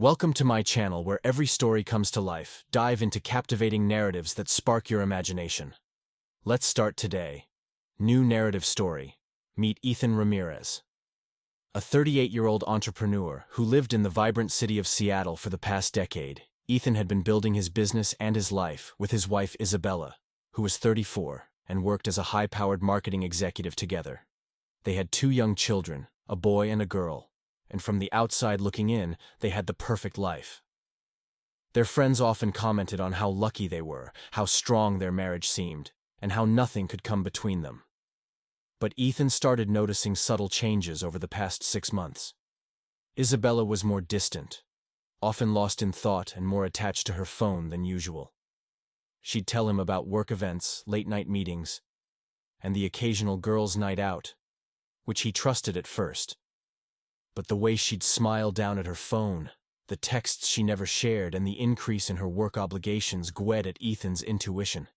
Welcome to my channel where every story comes to life. Dive into captivating narratives that spark your imagination. Let's start today. New narrative story. Meet Ethan Ramirez. A 38-year-old entrepreneur who lived in the vibrant city of Seattle for the past decade, Ethan had been building his business and his life with his wife Isabella, who was 34, and worked as a high-powered marketing executive together. They had 2 young children, a boy and a girl, and from the outside looking in, they had the perfect life. Their friends often commented on how lucky they were, how strong their marriage seemed, and how nothing could come between them. But Ethan started noticing subtle changes over the past 6 months. Isabella was more distant, often lost in thought and more attached to her phone than usual. She'd tell him about work events, late-night meetings, and the occasional girls' night out, which he trusted at first. But the way she'd smile down at her phone, the texts she never shared, and the increase in her work obligations gwed at Ethan's intuition.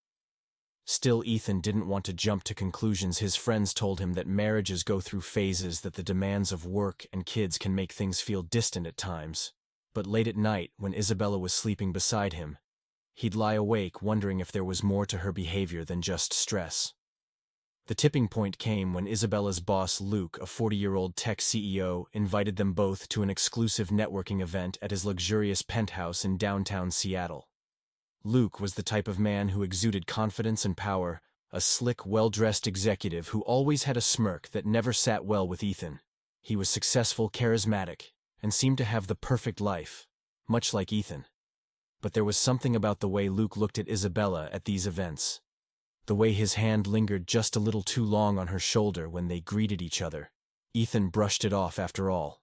Still, Ethan didn't want to jump to conclusions. His friends told him that marriages go through phases, that the demands of work and kids can make things feel distant at times. But late at night, when Isabella was sleeping beside him, he'd lie awake wondering if there was more to her behavior than just stress. The tipping point came when Isabella's boss, Luke, a 40-year-old tech CEO, invited them both to an exclusive networking event at his luxurious penthouse in downtown Seattle. Luke was the type of man who exuded confidence and power, a slick, well-dressed executive who always had a smirk that never sat well with Ethan. He was successful, charismatic, and seemed to have the perfect life, much like Ethan. But there was something about the way Luke looked at Isabella at these events. The way his hand lingered just a little too long on her shoulder when they greeted each other. Ethan brushed it off after all.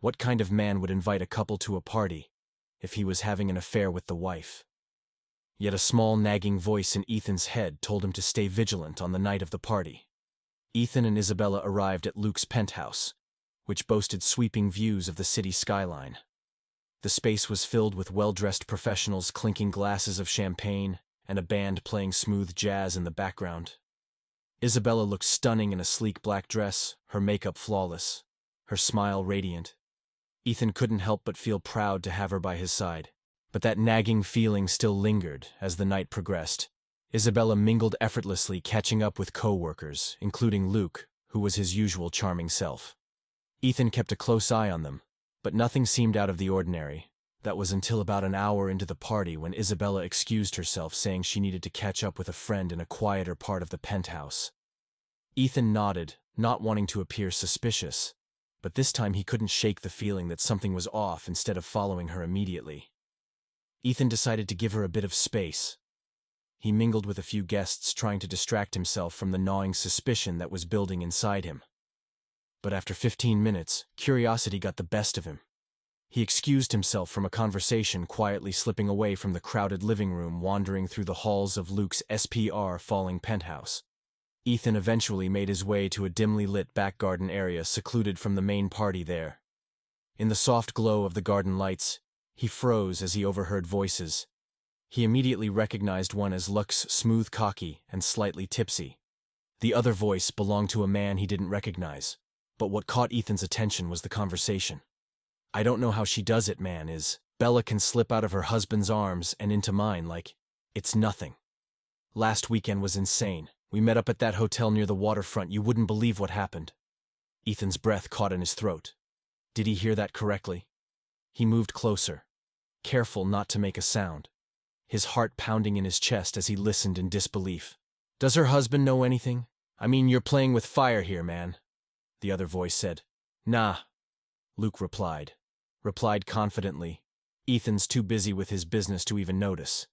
What kind of man would invite a couple to a party if he was having an affair with the wife? Yet a small nagging voice in Ethan's head told him to stay vigilant on the night of the party. Ethan and Isabella arrived at Luke's penthouse, which boasted sweeping views of the city skyline. The space was filled with well-dressed professionals clinking glasses of champagne, and a band playing smooth jazz in the background. Isabella looked stunning in a sleek black dress, her makeup flawless, her smile radiant. Ethan couldn't help but feel proud to have her by his side. But that nagging feeling still lingered as the night progressed. Isabella mingled effortlessly, catching up with co-workers, including Luke, who was his usual charming self. Ethan kept a close eye on them, but nothing seemed out of the ordinary. That was until about an hour into the party when Isabella excused herself, saying she needed to catch up with a friend in a quieter part of the penthouse. Ethan nodded, not wanting to appear suspicious, but this time he couldn't shake the feeling that something was off. Instead of following her immediately, Ethan decided to give her a bit of space. He mingled with a few guests, trying to distract himself from the gnawing suspicion that was building inside him. But after 15 minutes, curiosity got the best of him. He excused himself from a conversation, quietly slipping away from the crowded living room, wandering through the halls of Luke's falling penthouse. Ethan eventually made his way to a dimly lit back garden area secluded from the main party there. In the soft glow of the garden lights, he froze as he overheard voices. He immediately recognized one as Luke's smooth, cocky, and slightly tipsy. The other voice belonged to a man he didn't recognize, but what caught Ethan's attention was the conversation. "I don't know how she does it, man. Bella can slip out of her husband's arms and into mine like it's nothing. Last weekend was insane. We met up at that hotel near the waterfront. You wouldn't believe what happened." Ethan's breath caught in his throat. Did he hear that correctly? He moved closer, careful not to make a sound, his heart pounding in his chest as he listened in disbelief. "Does her husband know anything? I mean, you're playing with fire here, man," the other voice said. "Nah," Luke replied confidently. "Ethan's too busy with his business to even notice.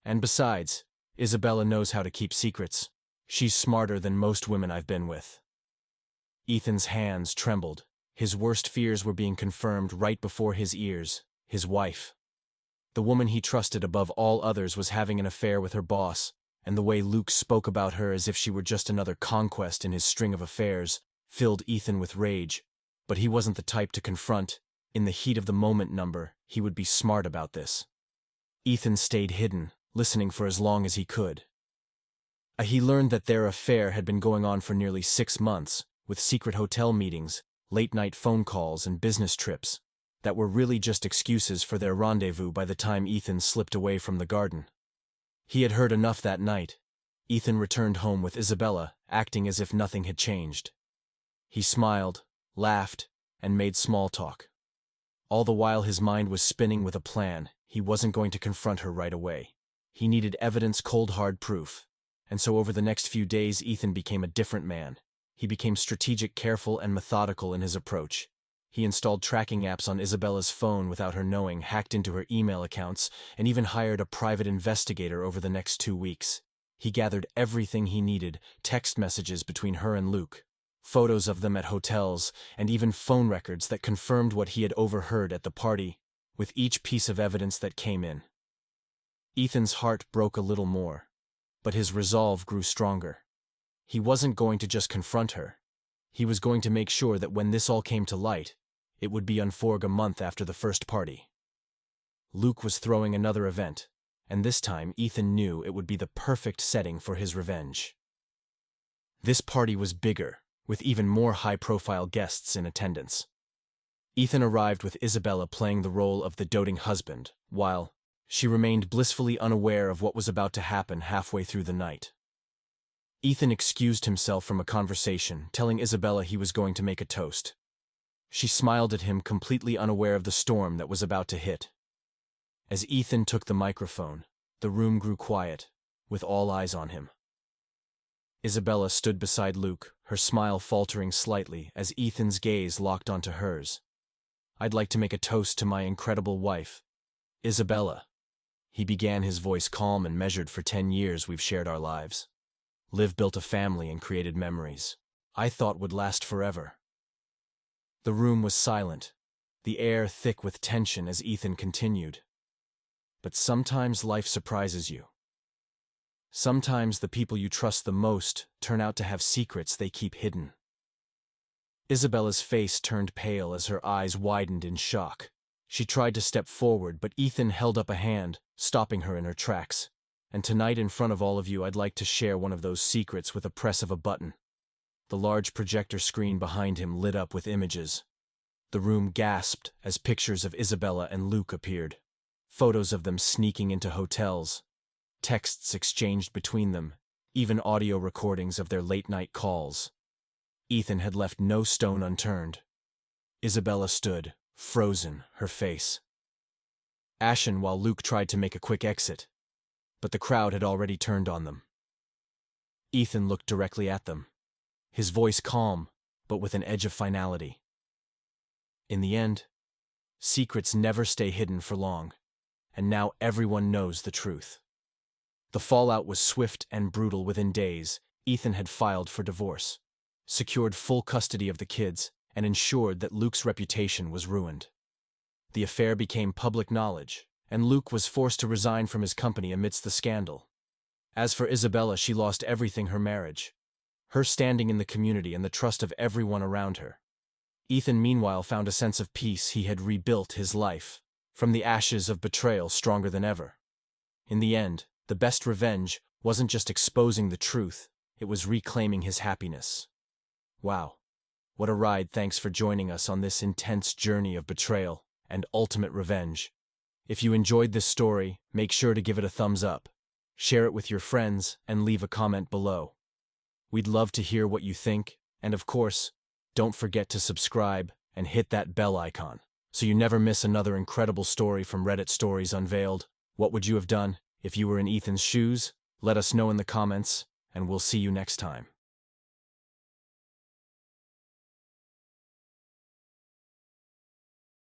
And besides, Isabella knows how to keep secrets. She's smarter than most women I've been with." Ethan's hands trembled. His worst fears were being confirmed right before his ears. His wife, the woman he trusted above all others, was having an affair with her boss, and the way Luke spoke about her as if she were just another conquest in his string of affairs filled Ethan with rage. But he wasn't the type to confront. In the heat of the moment, he would be smart about this. Ethan stayed hidden, listening for as long as he could. He learned that their affair had been going on for nearly 6 months, with secret hotel meetings, late-night phone calls, and business trips. that were really just excuses for their rendezvous by the time Ethan slipped away from the garden. He had heard enough that night. Ethan returned home with Isabella, acting as if nothing had changed. He smiled, laughed, and made small talk. All the while his mind was spinning with a plan. He wasn't going to confront her right away. He needed evidence, cold hard proof. And so over the next few days Ethan became a different man. He became strategic, careful, and methodical in his approach. He installed tracking apps on Isabella's phone without her knowing, hacked into her email accounts, and even hired a private investigator over the next 2 weeks. He gathered everything he needed, text messages between her and Luke, photos of them at hotels, and even phone records that confirmed what he had overheard at the party. With each piece of evidence that came in, Ethan's heart broke a little more, but his resolve grew stronger. He wasn't going to just confront her. He was going to make sure that when this all came to light, it would be a month after the first party. Luke was throwing another event, and this time Ethan knew it would be the perfect setting for his revenge. This party was bigger, with even more high-profile guests in attendance. Ethan arrived with Isabella playing the role of the doting husband, while she remained blissfully unaware of what was about to happen halfway through the night. Ethan excused himself from a conversation, telling Isabella he was going to make a toast. She smiled at him, completely unaware of the storm that was about to hit. As Ethan took the microphone, the room grew quiet, with all eyes on him. Isabella stood beside Luke, her smile faltering slightly as Ethan's gaze locked onto hers. "I'd like to make a toast to my incredible wife, Isabella." He began, his voice calm and measured. "For 10 years we've shared our lives. Built a family and created memories I thought would last forever." The room was silent, the air thick with tension as Ethan continued. "But sometimes life surprises you. Sometimes the people you trust the most turn out to have secrets they keep hidden." Isabella's face turned pale as her eyes widened in shock. She tried to step forward, but Ethan held up a hand, stopping her in her tracks. "And tonight, in front of all of you, I'd like to share one of those secrets with a press of a button." The large projector screen behind him lit up with images. The room gasped as pictures of Isabella and Luke appeared. Photos of them sneaking into hotels, texts exchanged between them, even audio recordings of their late-night calls. Ethan had left no stone unturned. Isabella stood, frozen, her face ashen, while Luke tried to make a quick exit, but the crowd had already turned on them. Ethan looked directly at them, his voice calm, but with an edge of finality. "In the end, secrets never stay hidden for long, and now everyone knows the truth." The fallout was swift and brutal. Within days, Ethan had filed for divorce, secured full custody of the kids, and ensured that Luke's reputation was ruined. The affair became public knowledge, and Luke was forced to resign from his company amidst the scandal. As for Isabella, she lost everything: her marriage, her standing in the community, and the trust of everyone around her. Ethan, meanwhile, found a sense of peace. He had rebuilt his life from the ashes of betrayal, stronger than ever. In the end, the best revenge wasn't just exposing the truth, it was reclaiming his happiness. Wow, what a ride! Thanks for joining us on this intense journey of betrayal and ultimate revenge. If you enjoyed this story, make sure to give it a thumbs up, share it with your friends, and leave a comment below. We'd love to hear what you think, and of course, don't forget to subscribe and hit that bell icon so you never miss another incredible story from Reddit Stories Unveiled. What would you have done if you were in Ethan's shoes? Let us know in the comments, and we'll see you next time.